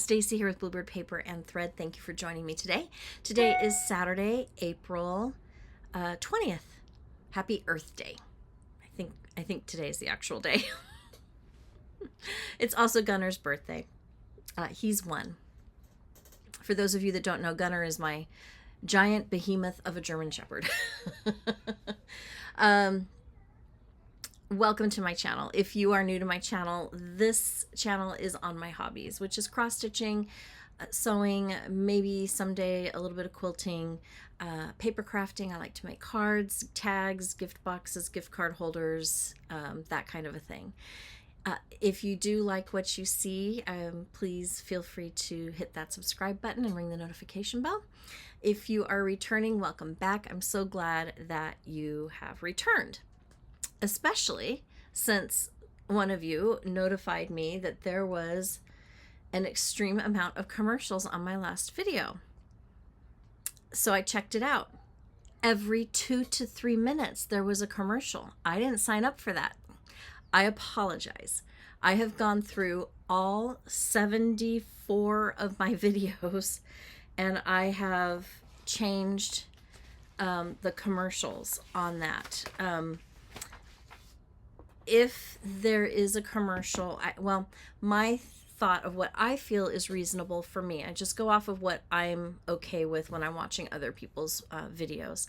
Stacy here with Bluebird Paper and Thread. Thank you for joining me today. Today is Saturday, April 20th. Happy Earth Day. I think today is the actual day. It's also Gunner's birthday. He's one. For those of you that don't know, Gunner is my giant behemoth of a German Shepherd. Welcome to my channel. If you are new to my channel, this channel is on my hobbies, which is cross-stitching, sewing, maybe someday a little bit of quilting, paper crafting. I like to make cards, tags, gift boxes, gift card holders, that kind of a thing. If you do like what you see, please feel free to hit that subscribe button and ring the notification bell. If you are returning, welcome back. I'm so glad that you have returned, especially since one of you notified me that there was an extreme amount of commercials on my last video. So I checked it out. Every 2 to 3 minutes there was a commercial. I didn't sign up for that. I apologize. I have gone through all 74 of my videos and I have changed the commercials on that. If there is a commercial, my thought of what I feel is reasonable for me, I just go off of what I'm okay with when I'm watching other people's videos.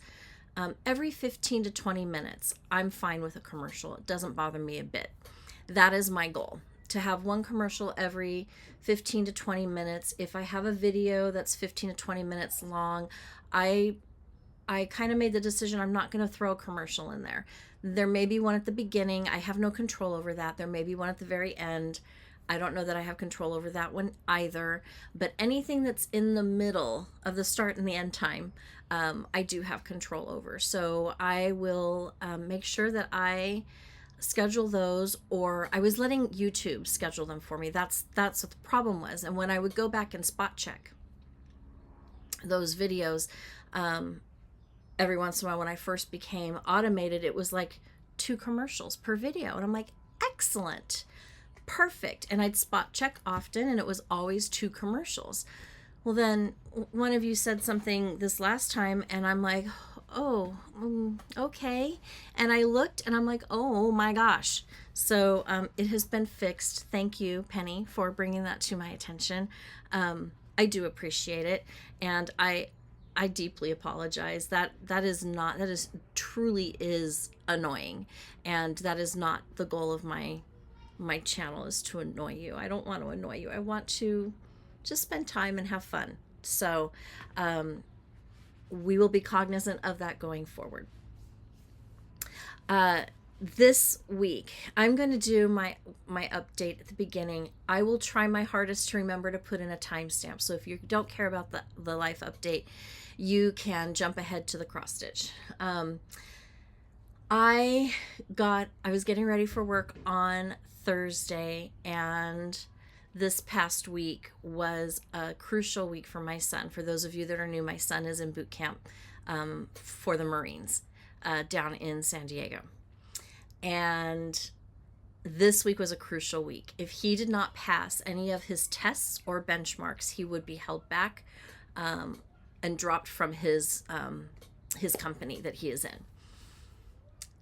Every 15 to 20 minutes, I'm fine with a commercial. It doesn't bother me a bit. That is my goal, to have one commercial every 15 to 20 minutes. If I have a video that's 15 to 20 minutes long, I kind of made the decision I'm not going to throw a commercial in there. There may be one at the beginning. I have no control over that. There may be one at the very end. I don't know that I have control over that one either. But anything that's in the middle of the start and the end time, I do have control over. So I will make sure that I schedule those, or I was letting YouTube schedule them for me. That's what the problem was. And when I would go back and spot check those videos, every once in a while when I first became automated, it was like 2 commercials per video. And I'm like, excellent, perfect. And I'd spot check often and it was always 2 commercials. Well, then one of you said something this last time and I'm like, oh, okay. And I looked and I'm like, oh my gosh. So it has been fixed. Thank you, Penny, for bringing that to my attention. I do appreciate it. And I deeply apologize. That is truly is annoying. And that is not the goal of my channel, is to annoy you. I don't want to annoy you. I want to just spend time and have fun. So we will be cognizant of that going forward. This week, I'm going to do my update at the beginning. I will try my hardest to remember to put in a timestamp. So if you don't care about the life update, you can jump ahead to the cross stitch. I was getting ready for work on Thursday, and this past week was a crucial week for my son. For those of you that are new, my son is in boot camp for the Marines down in San Diego. And this week was a crucial week. If he did not pass any of his tests or benchmarks, he would be held back and dropped from his company that he is in.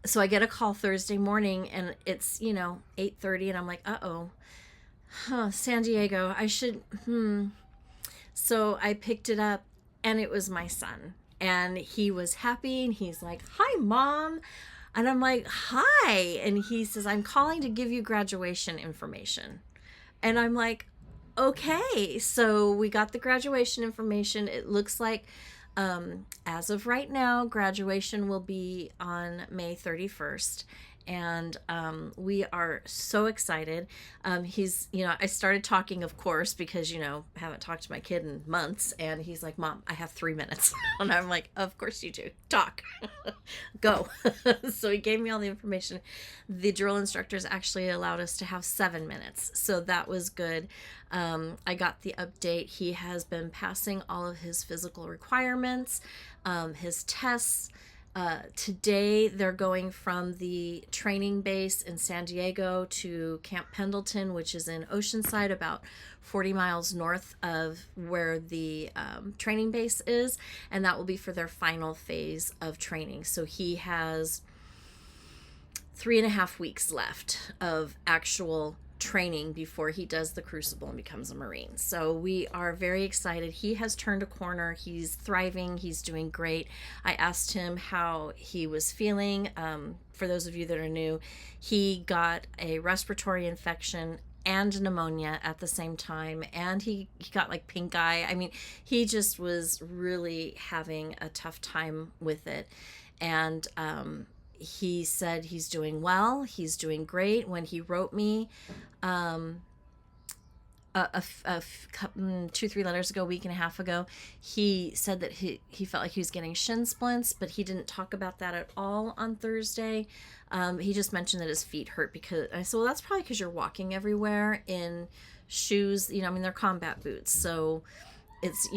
So I get a call Thursday morning and it's, 8:30 and I'm like, San Diego, I should, So I picked it up and it was my son and he was happy and he's like, hi, Mom. And I'm like, hi. And he says, I'm calling to give you graduation information. And I'm like, okay. So we got the graduation information. It looks like, as of right now, graduation will be on May 31st. And we are so excited. He's, I started talking, of course, because, haven't talked to my kid in months. And he's like, Mom, I have 3 minutes. And I'm like, of course you do. Talk. Go. So he gave me all the information. The drill instructors actually allowed us to have 7 minutes. So that was good. I got the update. He has been passing all of his physical requirements, his tests. Today they're going from the training base in San Diego to Camp Pendleton, which is in Oceanside, about 40 miles north of where the training base is, and that will be for their final phase of training. So he has 3.5 weeks left of actual training before he does the crucible and becomes a Marine. So we are very excited. He has turned a corner. He's thriving. He's doing great. I asked him how he was feeling. For those of you that are new, he got a respiratory infection and pneumonia at the same time, and he got like pink eye. I mean, he just was really having a tough time with it. And he said he's doing well. He's doing great. When he wrote me, 2-3 letters ago, a week and a half ago, he said that he felt like he was getting shin splints, but he didn't talk about that at all on Thursday. He just mentioned that his feet hurt, because I said, well, that's probably because you're walking everywhere in shoes. I mean, they're combat boots, so it's,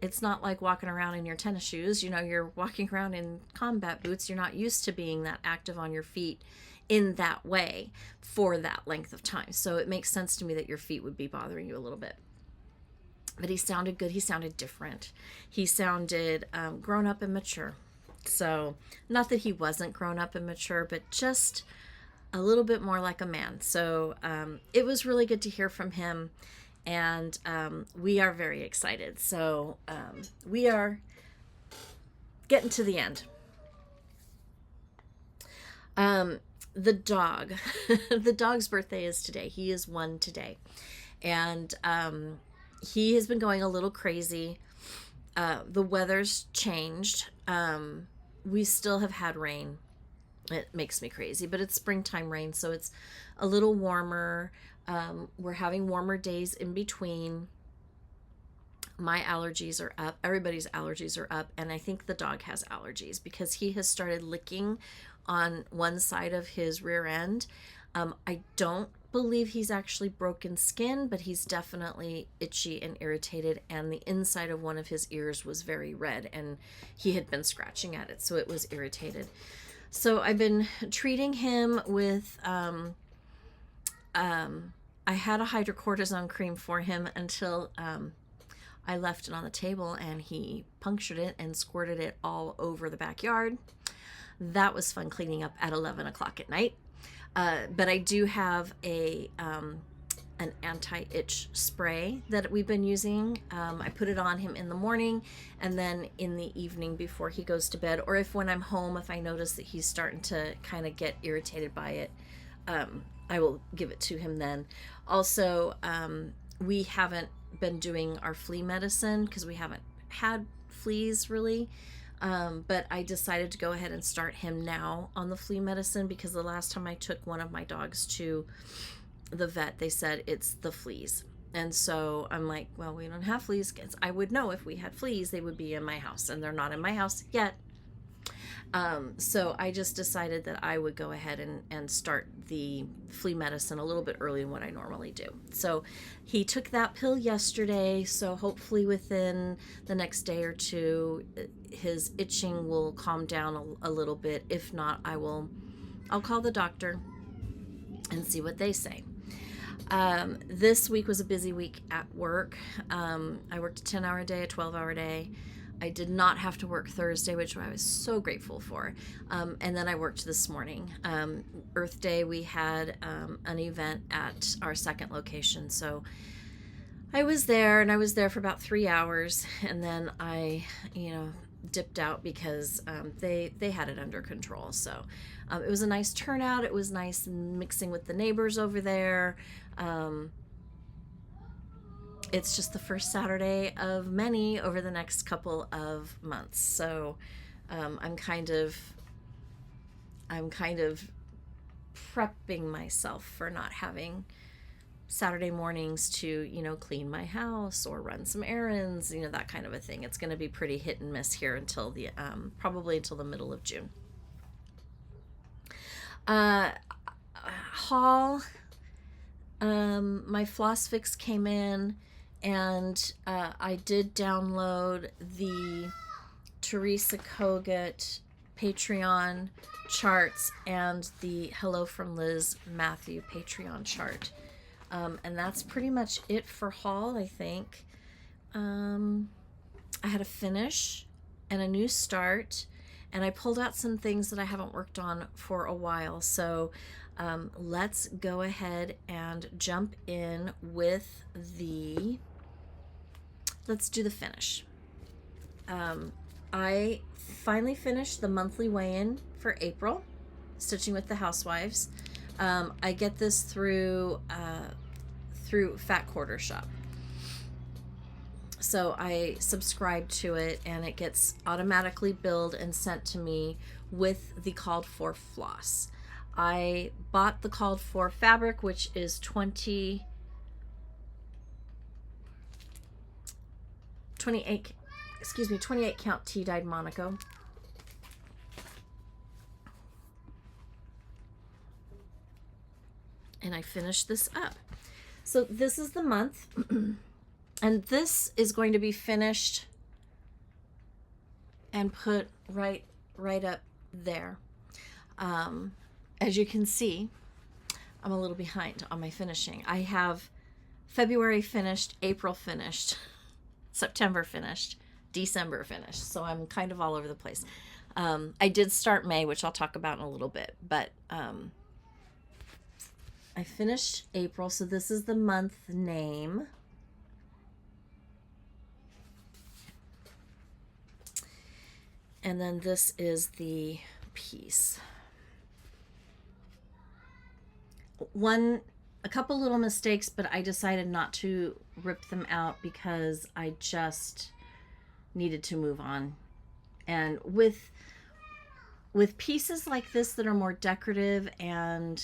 it's not like walking around in your tennis shoes. You're walking around in combat boots. You're not used to being that active on your feet in that way for that length of time. So it makes sense to me that your feet would be bothering you a little bit. But he sounded good. He sounded different. He sounded grown up and mature. So not that he wasn't grown up and mature, but just a little bit more like a man. So it was really good to hear from him. And we are very excited. So we are getting to the end. The dog, the dog's birthday is today. He is 1 today. And he has been going a little crazy. The weather's changed. We still have had rain. It makes me crazy, but it's springtime rain, so it's a little warmer. We're having warmer days in between. My allergies are up. Everybody's allergies are up. And I think the dog has allergies because he has started licking on one side of his rear end. I don't believe he's actually broken skin, but he's definitely itchy and irritated. And the inside of one of his ears was very red, and he had been scratching at it, so it was irritated. So I've been treating him with, I had a hydrocortisone cream for him until I left it on the table, and he punctured it and squirted it all over the backyard. That was fun cleaning up at 11 o'clock at night. But I do have an anti-itch spray that we've been using. I put it on him in the morning and then in the evening before he goes to bed, or if when I'm home, if I notice that he's starting to kind of get irritated by it, I will give it to him then. Also, we haven't been doing our flea medicine because we haven't had fleas really. But I decided to go ahead and start him now on the flea medicine because the last time I took one of my dogs to the vet, they said it's the fleas. And so I'm like, well, we don't have fleas. 'Cause I would know if we had fleas, they would be in my house, and they're not in my house yet. So I just decided that I would go ahead and start the flea medicine a little bit early than what I normally do. So he took that pill yesterday. So hopefully within the next day or two, his itching will calm down a little bit. If not, I'll call the doctor and see what they say. This week was a busy week at work. I worked a 10-hour day, a 12-hour day. I did not have to work Thursday, which I was so grateful for. And then I worked this morning. Earth Day, we had an event at our second location. So I was there, and I was there for about 3 hours. And then I, dipped out because they had it under control. So it was a nice turnout. It was nice mixing with the neighbors over there. It's just the first Saturday of many over the next couple of months. So I'm kind of prepping myself for not having Saturday mornings to, clean my house or run some errands, that kind of a thing. It's going to be pretty hit and miss here until the probably until the middle of June. Haul. My Floss fix came in, and I did download the Teresa Kogut Patreon charts and the Hello from Liz Matthew Patreon chart. And that's pretty much it for haul, I think. I had a finish and a new start, and I pulled out some things that I haven't worked on for a while. So let's go ahead and jump in with let's do the finish. I finally finished the monthly weigh-in for April, stitching with the Housewives. I get this through Fat Quarter Shop. So I subscribe to it, and it gets automatically billed and sent to me with the called for floss. I bought the called for fabric, which is 28 count tea dyed Monaco. And I finished this up. So this is the month. And this is going to be finished and put right up there. As you can see, I'm a little behind on my finishing. I have February finished, April finished, September finished, December finished. So I'm kind of all over the place. I did start May, which I'll talk about in a little bit, but I finished April. So this is the month name. And then this is the piece. A couple little mistakes, but I decided not to rip them out because I just needed to move on. And with pieces like this that are more decorative and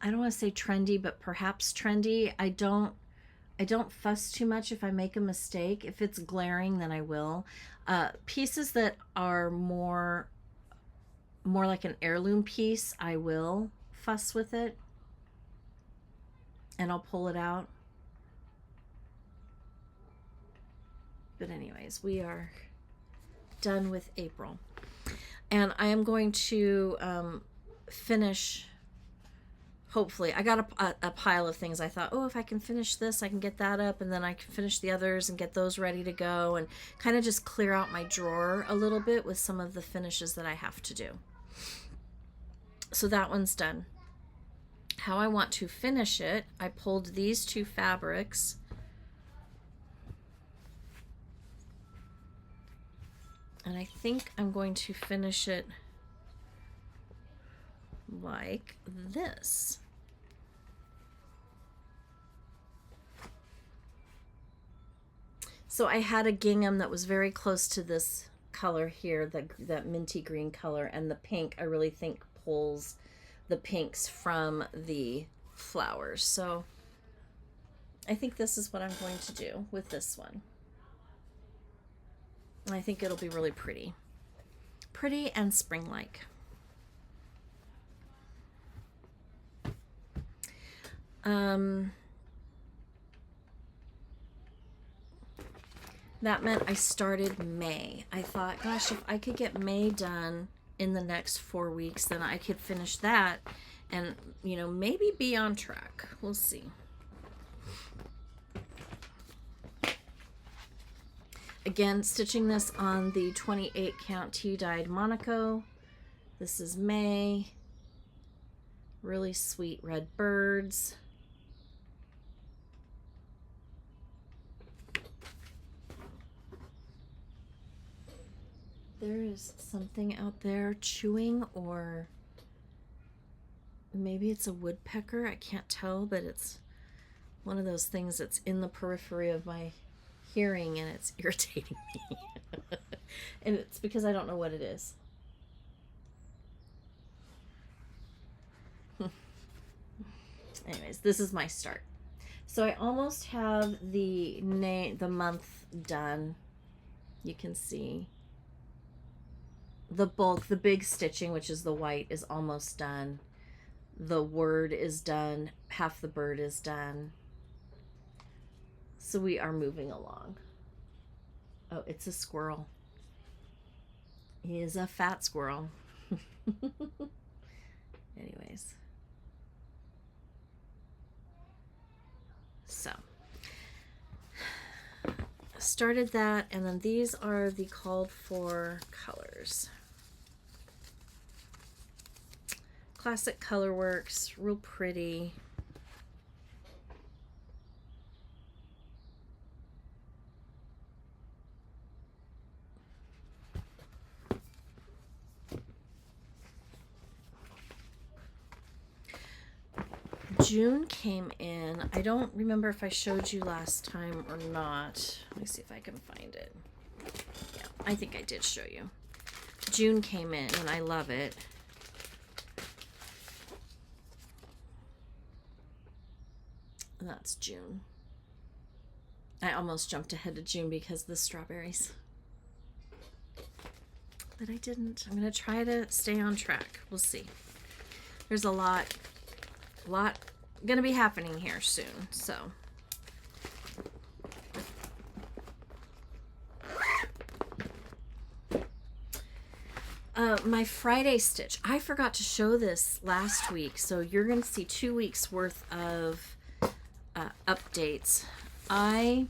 I don't want to say trendy, but perhaps trendy, I don't fuss too much if I make a mistake. If it's glaring, then I will. Pieces that are more like an heirloom piece, I will fuss with it. And I'll pull it out. But anyways, we are done with April. And I am going to finish... Hopefully, I got a pile of things. I thought, oh, if I can finish this, I can get that up, and then I can finish the others and get those ready to go, and kind of just clear out my drawer a little bit with some of the finishes that I have to do. So that one's done. How I want to finish it, I pulled these two fabrics. And I think I'm going to finish it like this. So I had a gingham that was very close to this color here, that minty green color, and the pink I really think pulls the pinks from the flowers. So I think this is what I'm going to do with this one. I think it'll be really pretty. Pretty and spring-like. That meant I started May. I thought, gosh, if I could get May done in the next 4 weeks, then I could finish that and, you know, maybe be on track. We'll see. Again, stitching this on the 28 count tea dyed Monaco. This is May. Really sweet red birds. There is something out there chewing, or maybe it's a woodpecker. I can't tell, but it's one of those things that's in the periphery of my hearing, and it's irritating me. And it's because I don't know what it is. Anyways, this is my start. So I almost have the month done. You can see the bulk, the big stitching, which is the white, is almost done. The word is done. Half the bird is done. So we are moving along. Oh, it's a squirrel. He is a fat squirrel. Anyways. So. Started that, and then these are the called for colors. Classic Colorworks, real pretty. June came in. I don't remember if I showed you last time or not. Let me see if I can find it. Yeah, I think I did show you. June came in, and I love it. And that's June. I almost jumped ahead to June because of the strawberries. But I didn't. I'm going to try to stay on track. We'll see. There's a lot going to be happening here soon, so. My Friday stitch. I forgot to show this last week, so you're going to see 2 weeks worth of updates. I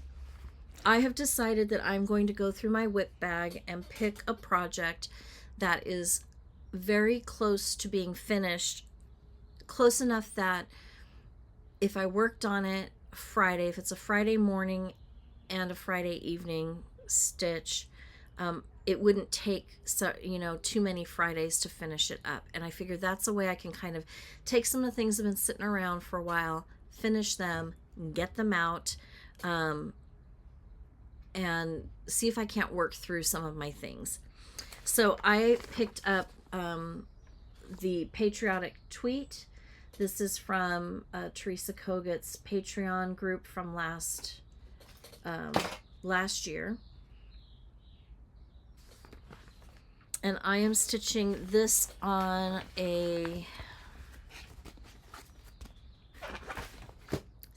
have decided that I'm going to go through my whip bag and pick a project that is very close to being finished, close enough that if I worked on it Friday, if it's a Friday morning and a Friday evening stitch, it wouldn't take too many Fridays to finish it up. And I figured that's a way I can kind of take some of the things that have been sitting around for a while, finish them, get them out, and see if I can't work through some of my things. So I picked up the Patriotic Tweet. This is from Teresa Kogut's Patreon group from last year. And I am stitching this on a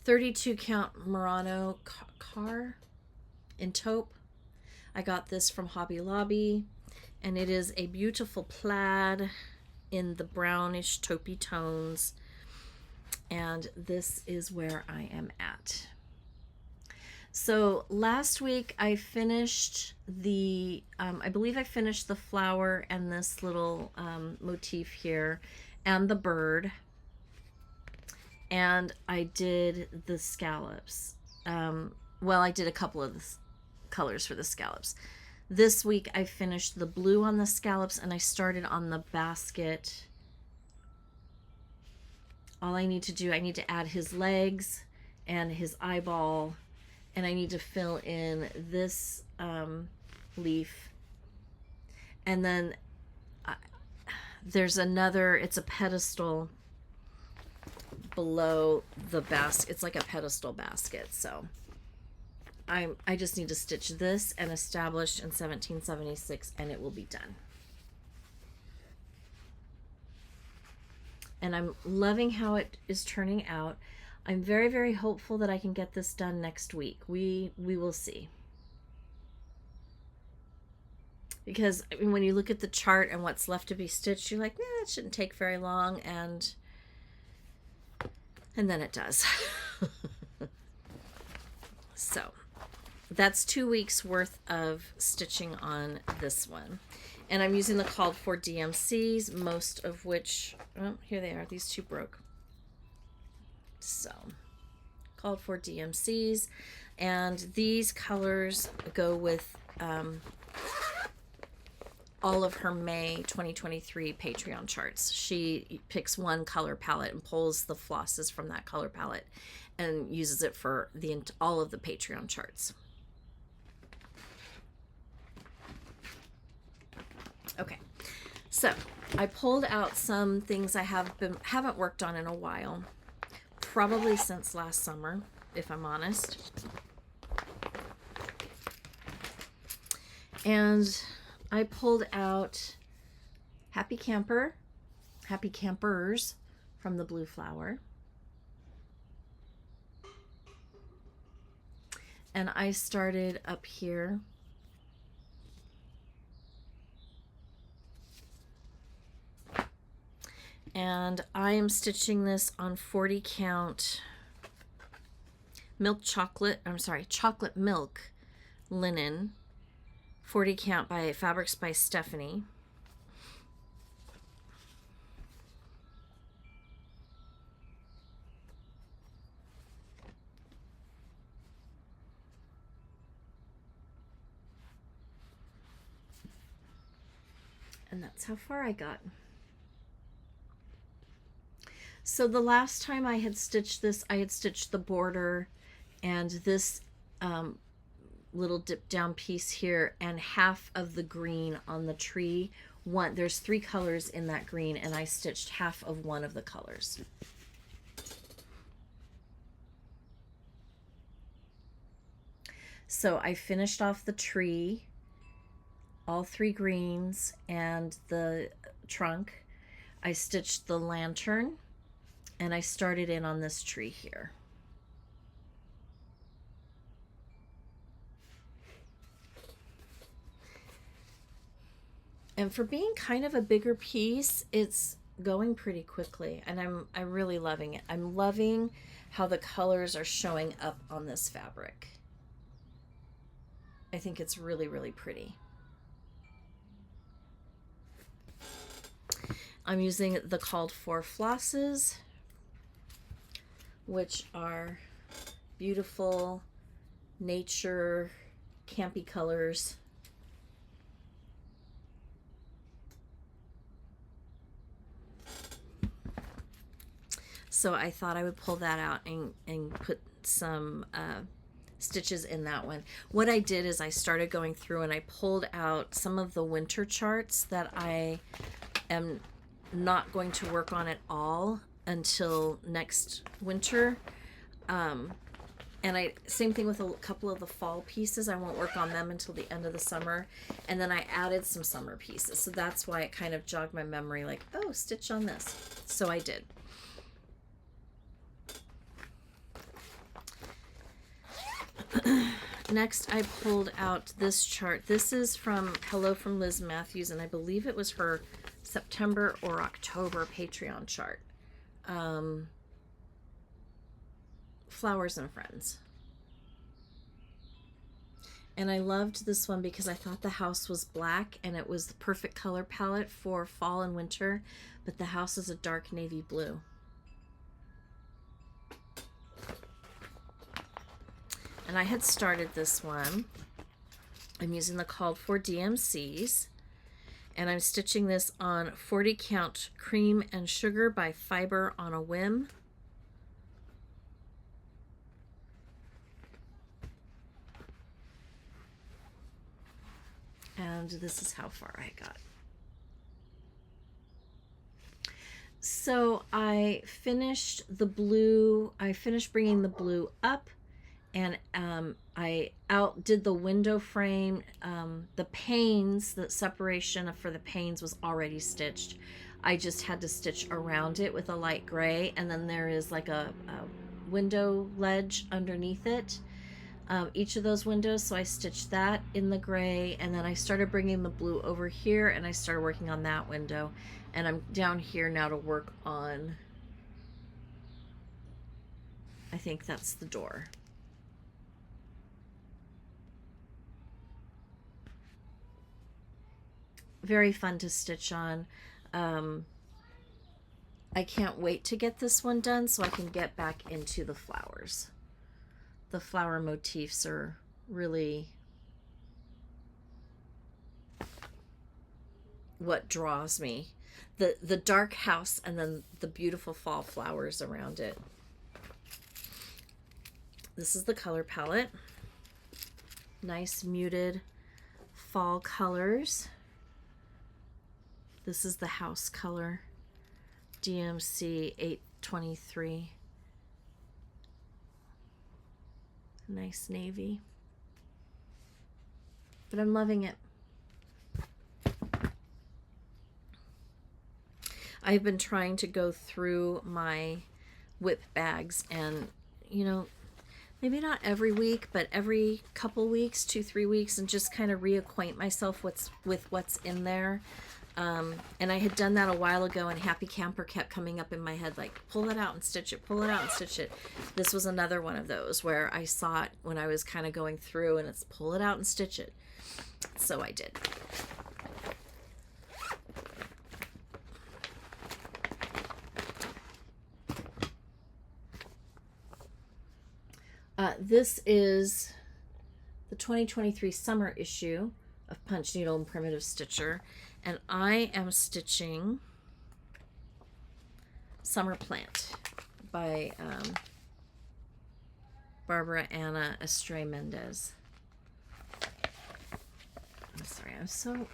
32 count Murano Carre in taupe. I got this from Hobby Lobby, and it is a beautiful plaid in the brownish taupey tones. And this is where I am at. So last week I finished the, I believe I finished the flower and this little motif here and the bird. And I did the scallops. Well, I did a couple of the colors for the scallops. This week I finished the blue on the scallops and I started on the basket. All I need to do, I need to add his legs and his eyeball, and I need to fill in this leaf. And then there's another, it's a pedestal below the basket. It's like a pedestal basket. So I just need to stitch this and establish in 1776 and it will be done. And I'm loving how it is turning out. I'm very, very hopeful that I can get this done next week. We will see. Because I mean, when you look at the chart and what's left to be stitched, you're like, it shouldn't take very long, and then it does. So that's 2 weeks worth of stitching on this one. And I'm using the called for DMCs, most of which, oh, here they are. These two broke. So, called for DMCs. And these colors go with all of her May 2023 Patreon charts. She picks one color palette and pulls the flosses from that color palette and uses it for all of the Patreon charts. Okay, so I pulled out some things I haven't worked on in a while, probably since last summer, if I'm honest. And I pulled out Happy Campers from the Blue Flower. And I started up here. And I am stitching this on 40 count chocolate milk linen, 40 count by Fabrics by Stephanie. And that's how far I got. So the last time I had stitched this, I had stitched the border and this little dip down piece here and half of the green on the tree. There's 3 colors in that green, and I stitched half of one of the colors. So I finished off the tree, all 3 greens, and the trunk. I stitched the lantern, and I started in on this tree here. And for being kind of a bigger piece, it's going pretty quickly, and I'm really loving it. I'm loving how the colors are showing up on this fabric. I think it's really, really pretty. I'm using the called for flosses, which are beautiful nature campy colors. So I thought I would pull that out and put some stitches in that one. What I did is I started going through and I pulled out some of the winter charts that I am not going to work on at all until next winter. And same thing with a couple of the fall pieces. I won't work on them until the end of the summer. And then I added some summer pieces. So that's why it kind of jogged my memory, like, oh, stitch on this. So I did. Next, I pulled out this chart. This is from Hello from Liz Matthews, and I believe it was her September or October Patreon chart. Flowers and Friends. And I loved this one because I thought the house was black and it was the perfect color palette for fall and winter, but the house is a dark navy blue. And I had started this one. I'm using the called for DMCs, and I'm stitching this on 40 count Cream and Sugar by Fiber on a Whim. And this is how far I got. So I finished the blue, I finished bringing the blue up, and I outdid the window frame. The panes, the separation for the panes was already stitched. I just had to stitch around it with a light gray, and then there is like a window ledge underneath it, each of those windows. So I stitched that in the gray, and then I started bringing the blue over here, and I started working on that window. And I'm down here now to work on, I think that's the door. Very fun to stitch on. I can't wait to get this one done so I can get back into the flowers. The flower motifs are really what draws me. The dark house and then the beautiful fall flowers around it. This is the color palette. Nice muted fall colors. This is the house color, DMC 823. Nice navy. But I'm loving it. I've been trying to go through my whip bags and, you know, maybe not every week, but every couple weeks, 2-3 weeks, and just kind of reacquaint myself with what's in there. And I had done that a while ago, and Happy Camper kept coming up in my head, like, pull it out and stitch it, pull it out and stitch it. This was another one of those where I saw it when I was kind of going through, and it's pull it out and stitch it. So I did. This is the 2023 summer issue of Punch Needle and Primitive Stitcher, and I am stitching Summer Plant by Barbara Anna Estrella Mendez. I'm sorry, I'm so...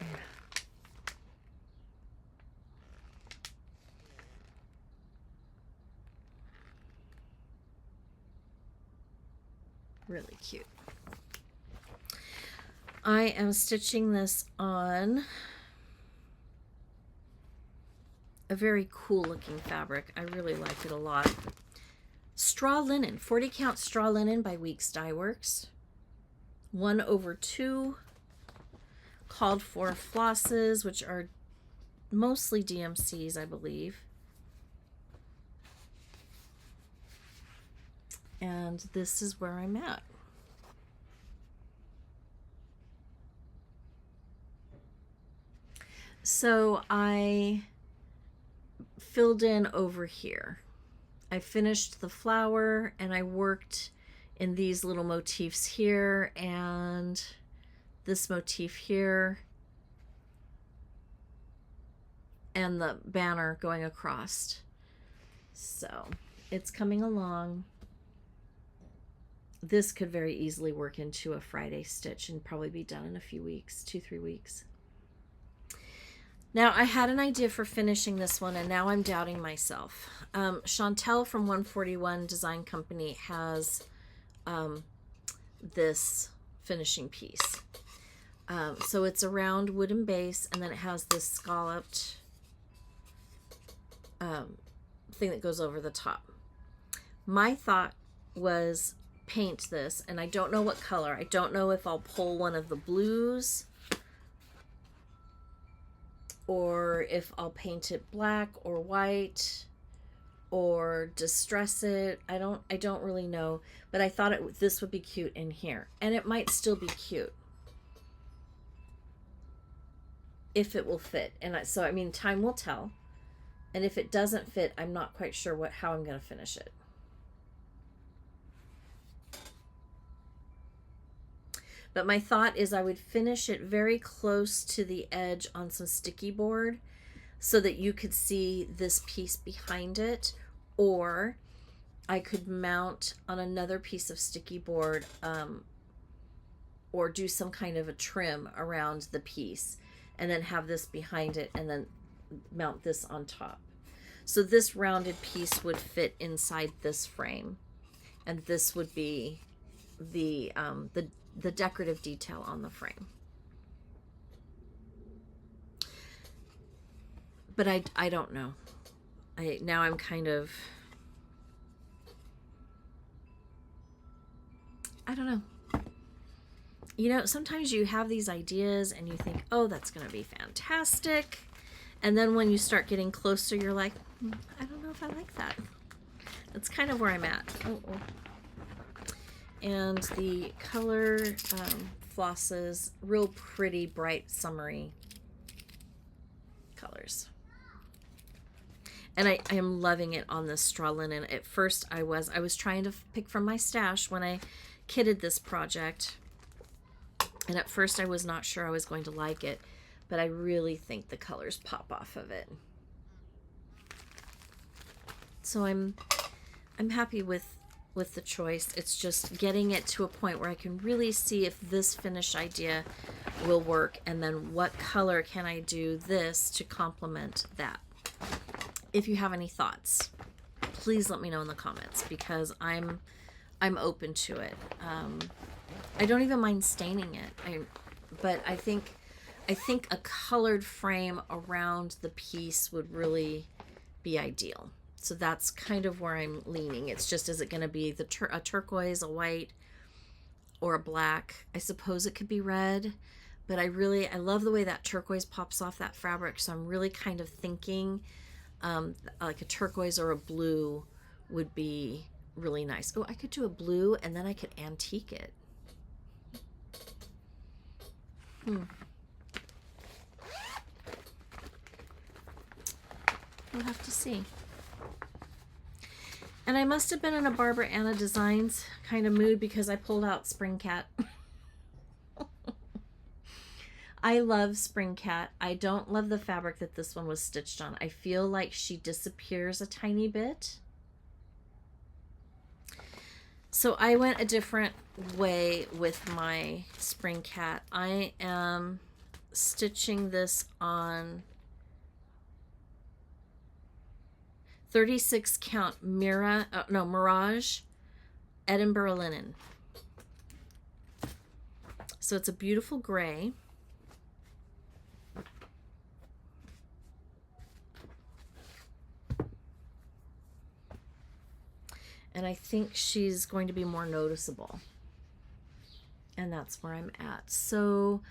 really cute. I am stitching this on a very cool looking fabric. I really like it a lot. Straw linen, 40 count straw linen by Weeks Dye Works. 1/2 called for flosses, which are mostly DMCs, I believe. And this is where I'm at. So I filled in over here. I finished the flower and I worked in these little motifs here and this motif here and the banner going across. So it's coming along. This could very easily work into a Friday stitch and probably be done in a few weeks, 2-3 weeks. Now I had an idea for finishing this one and now I'm doubting myself. Chantel from 141 Design Company has this finishing piece. So it's a round wooden base and then it has this scalloped thing that goes over the top. My thought was paint this, and I don't know what color. I don't know if I'll pull one of the blues or if I'll paint it black or white or distress it. I don't really know, but I thought this would be cute in here, and it might still be cute if it will fit. And so I mean, time will tell, and if it doesn't fit, I'm not quite sure how I'm going to finish it. But my thought is I would finish it very close to the edge on some sticky board so that you could see this piece behind it, or I could mount on another piece of sticky board or do some kind of a trim around the piece and then have this behind it and then mount this on top. So this rounded piece would fit inside this frame, and this would be the decorative detail on the frame. But I don't know. Now I'm kind of, I don't know. You know, sometimes you have these ideas and you think, oh, that's going to be fantastic. And then when you start getting closer, you're like, I don't know if I like that. That's kind of where I'm at. Oh. And the color flosses, real pretty, bright, summery colors. And I am loving it on this straw linen. At first I was trying to pick from my stash when I kitted this project. And at first I was not sure I was going to like it, but I really think the colors pop off of it. So I'm happy with the choice. It's just getting it to a point where I can really see if this finish idea will work, and then what color can I do this to complement that. If you have any thoughts, please let me know in the comments, because I'm open to it. I don't even mind staining it, but I think a colored frame around the piece would really be ideal. So that's kind of where I'm leaning. It's just, is it going to be a turquoise, a white, or a black? I suppose it could be red, But I love the way that turquoise pops off that fabric. So I'm really kind of thinking like a turquoise or a blue would be really nice. Oh, I could do a blue and then I could antique it. We'll have to see. And I must have been in a Barbara Anna Designs kind of mood because I pulled out Spring Cat. I love Spring Cat. I don't love the fabric that this one was stitched on. I feel like she disappears a tiny bit. So I went a different way with my Spring Cat. I am stitching this on 36 count Mirage Edinburgh linen. So it's a beautiful gray. And I think she's going to be more noticeable. And that's where I'm at. So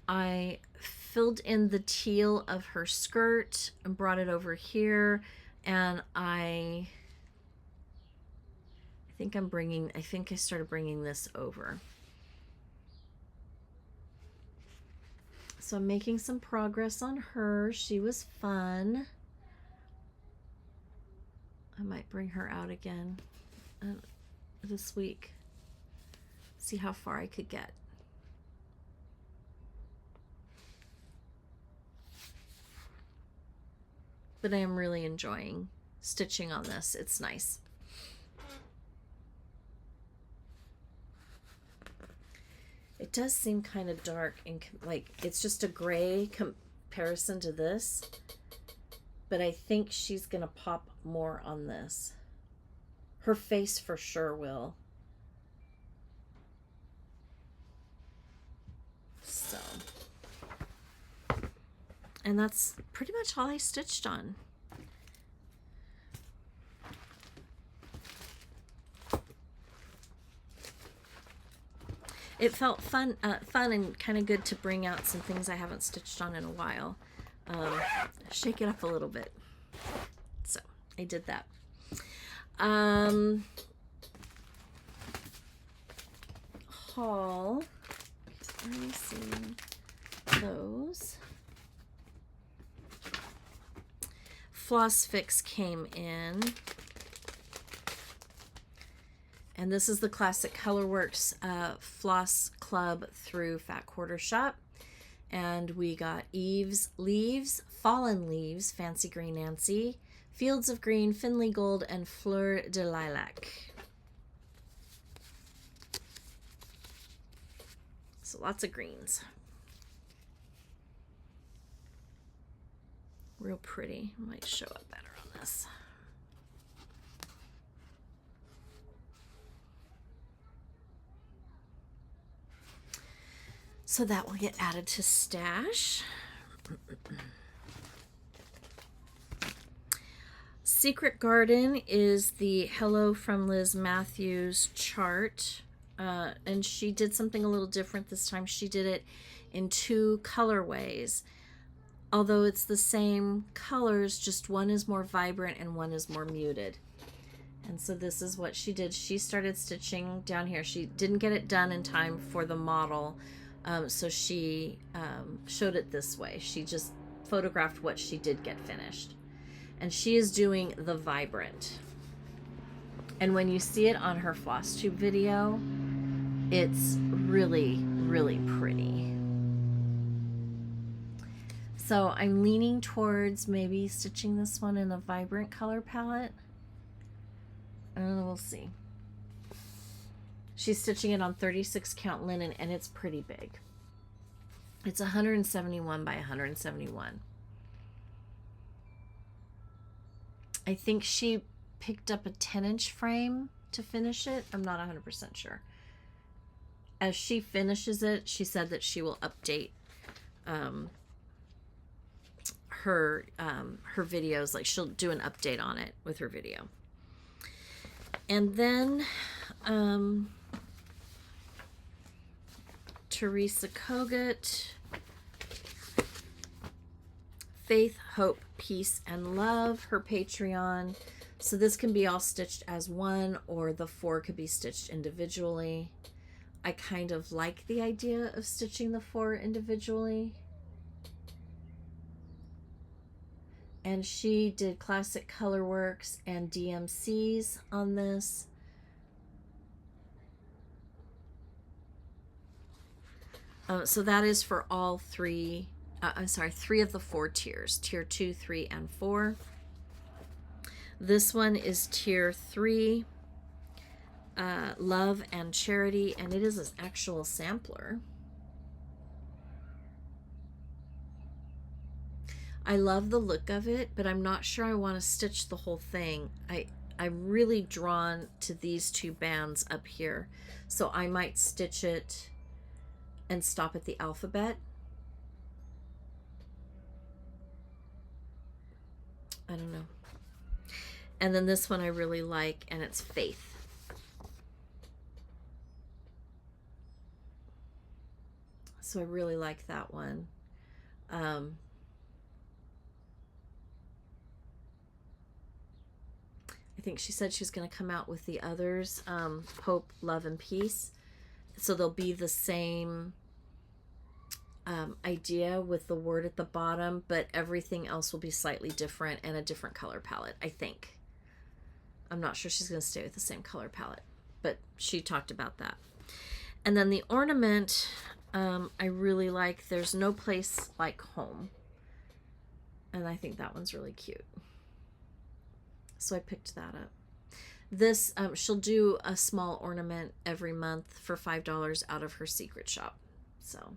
I filled in the teal of her skirt and brought it over here. And I think I started bringing this over. So I'm making some progress on her. She was fun. I might bring her out again this week. See how far I could get. But I am really enjoying stitching on this. It's nice. It does seem kind of dark and like it's just a gray comparison to this, but I think she's gonna pop more on this. Her face for sure will. So, and that's pretty much all I stitched on. It felt fun and kind of good to bring out some things I haven't stitched on in a while. Shake it up a little bit. So I did that. Haul. Let me see those. Floss Fix came in. And this is the classic Colorworks Floss Club through Fat Quarter Shop. And we got Eve's Leaves, Fallen Leaves, Fancy Green Nancy, Fields of Green, Finley Gold, and Fleur de Lilac. So lots of greens. Real pretty. Might show up better on this. So that will get added to stash. Secret Garden is the Hello from Liz Matthews chart. And she did something a little different this time. She did it in 2 colorways. Although it's the same colors, just one is more vibrant and one is more muted. And so this is what she did. She started stitching down here. She didn't get it done in time for the model. So she showed it this way. She just photographed what she did get finished. And she is doing the vibrant. And when you see it on her floss tube video, it's really, really pretty. So I'm leaning towards maybe stitching this one in a vibrant color palette. We'll see. She's stitching it on 36 count linen and it's pretty big. It's 171 by 171. I think she picked up a 10-inch frame to finish it. I'm not 100% sure. As she finishes it, she said that she will update her videos. Like she'll do an update on it with her video. And then Teresa Kogut Faith, Hope, Peace, and Love, her Patreon. So this can be all stitched as one, or the 4 could be stitched individually. I kind of like the idea of stitching the 4 individually. And she did Classic Colorworks and DMCs on this. So that is for all 3, I'm sorry, 3 of the 4 tiers, tier 2, 3, and 4. This one is tier 3, Love and Charity, and it is an actual sampler. I love the look of it, but I'm not sure I want to stitch the whole thing. I'm really drawn to these 2 bands up here, so I might stitch it and stop at the alphabet. I don't know. And then this one I really like, and it's Faith. So I really like that one. I think she said she's going to come out with the others, Hope, Love, and Peace. So they'll be the same idea with the word at the bottom, but everything else will be slightly different and a different color palette, I think. I'm not sure she's going to stay with the same color palette, but she talked about that. And then the ornament, I really like There's No Place Like Home. And I think that one's really cute. So I picked that up. This, she'll do a small ornament every month for $5 out of her secret shop. So.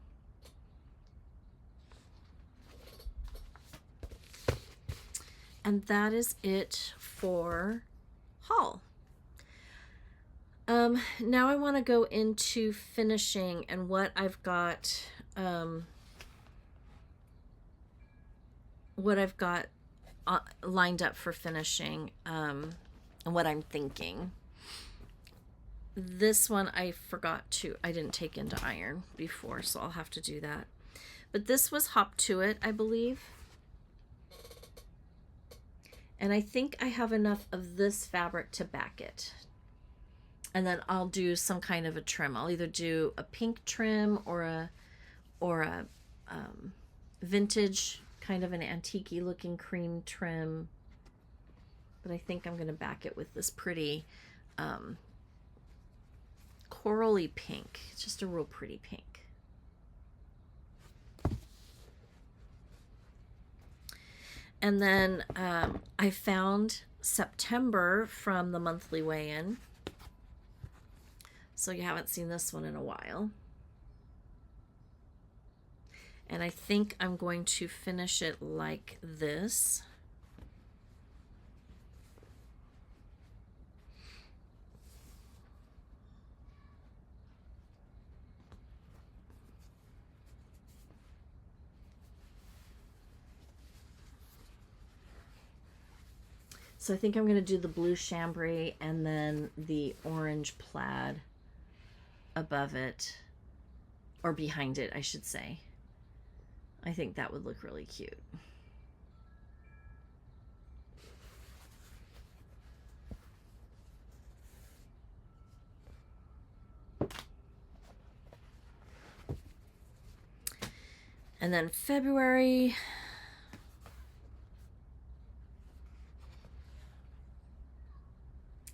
And that is it for haul. Now I want to go into finishing and what I've got, lined up for finishing, and what I'm thinking. This one I didn't take into iron before, so I'll have to do that. But this was Hop to It, I believe. And I think I have enough of this fabric to back it. And then I'll do some kind of a trim. I'll either do a pink trim or a vintage, kind of an antique-y looking cream trim. But I think I'm going to back it with this pretty corally pink. It's just a real pretty pink. And then I found September from the monthly weigh-in. So you haven't seen this one in a while. And I think I'm going to finish it like this. So I think I'm going to do the blue chambray and then the orange plaid above it, or behind it, I should say. I think that would look really cute. And then February,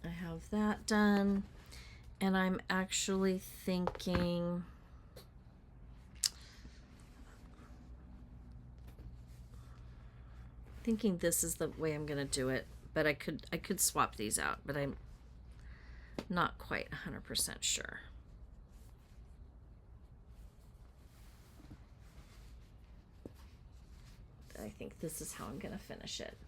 I have that done. And I'm actually thinking this is the way I'm going to do it, but I could swap these out, but I'm not quite 100% sure. I think this is how I'm going to finish it.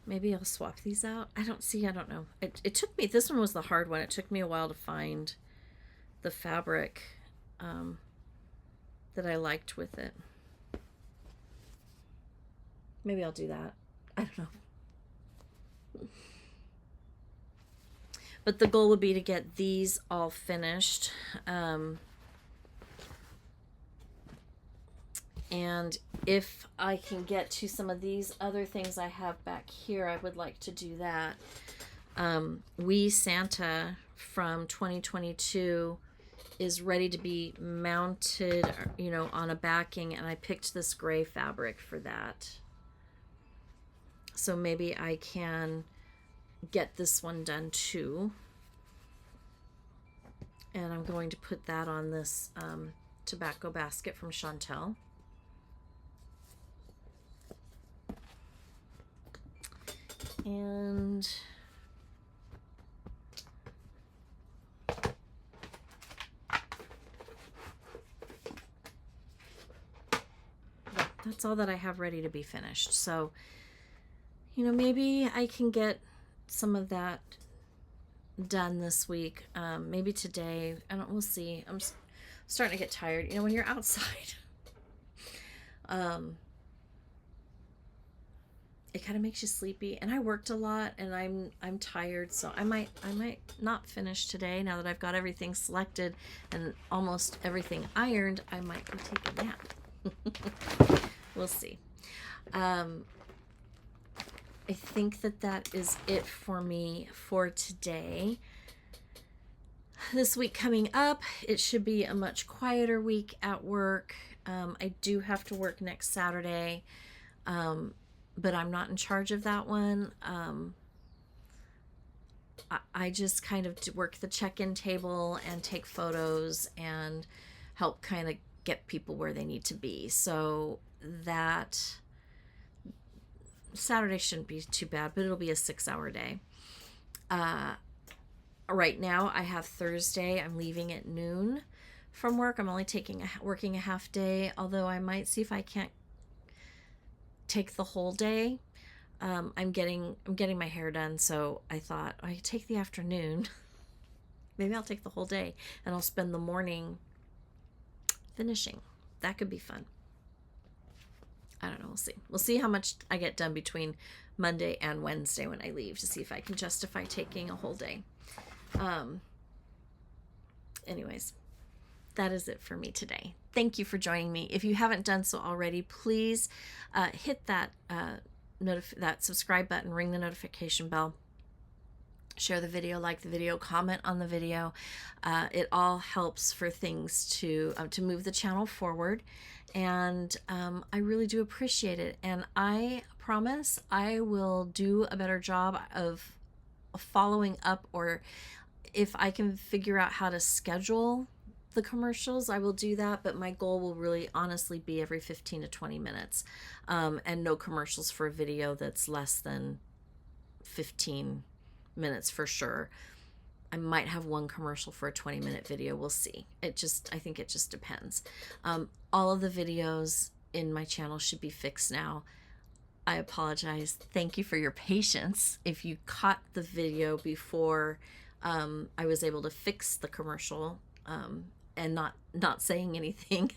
Maybe I'll swap these out. I don't know. It took me, this one was the hard one. It took me a while to find the fabric that I liked with it. Maybe I'll do that. I don't know. But the goal would be to get these all finished And if I can get to some of these other things I have back here, I would like to do that. Wee Santa from 2022 is ready to be mounted, you know, on a backing, and I picked this gray fabric for that. So maybe I can get this one done too. And I'm going to put that on this tobacco basket from Chantel. And that's all that I have ready to be finished. So, you know, maybe I can get some of that done this week. Maybe today. We'll see. I'm starting to get tired. You know, when you're outside, it kind of makes you sleepy. And I worked a lot, and I'm tired, so I might not finish today. Now that I've got everything selected and almost everything ironed, I might go take a nap. We'll see. I think that is it for me for today. This week coming up, it should be a much quieter week at work. I do have to work next Saturday, but I'm not in charge of that one. I just kind of work the check-in table and take photos and help kind of get people where they need to be. So that Saturday shouldn't be too bad, but it'll be a 6-hour day. Right now I have Thursday. I'm leaving at noon from work. I'm only working a half day, although I might see if I can't take the whole day. I'm getting my hair done, so I thought I could take the afternoon. Maybe I'll take the whole day and I'll spend the morning finishing. That could be fun. I don't know. We'll see. We'll see how much I get done between Monday and Wednesday when I leave, to see if I can justify taking a whole day. Anyways, that is it for me today. Thank you for joining me. If you haven't done so already, please hit that that subscribe button, ring the notification bell, share the video, like the video, comment on the video. It all helps for things to move the channel forward, and I really do appreciate it. And I promise I will do a better job of following up, or if I can figure out how to schedule the commercials, I will do that. But my goal will really honestly be every 15 to 20 minutes, and no commercials for a video that's less than 15 minutes for sure. I might have one commercial for a 20-minute video. We'll see. I think it just depends. All of the videos in my channel should be fixed now. I apologize. Thank you for your patience. If you caught the video before I was able to fix the commercial, and not saying anything.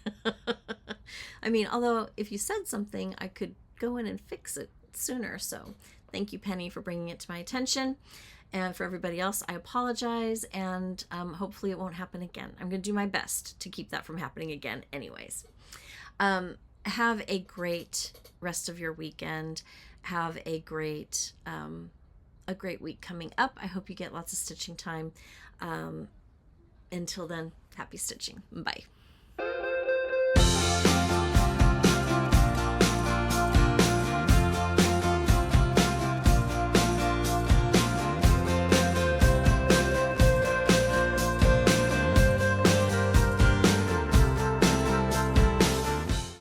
I mean, although if you said something, I could go in and fix it sooner. So thank you, Penny, for bringing it to my attention. And for everybody else, I apologize, and hopefully it won't happen again. I'm going to do my best to keep that from happening again anyways. Have a great rest of your weekend. Have a great week coming up. I hope you get lots of stitching time. Until then, happy stitching. Bye.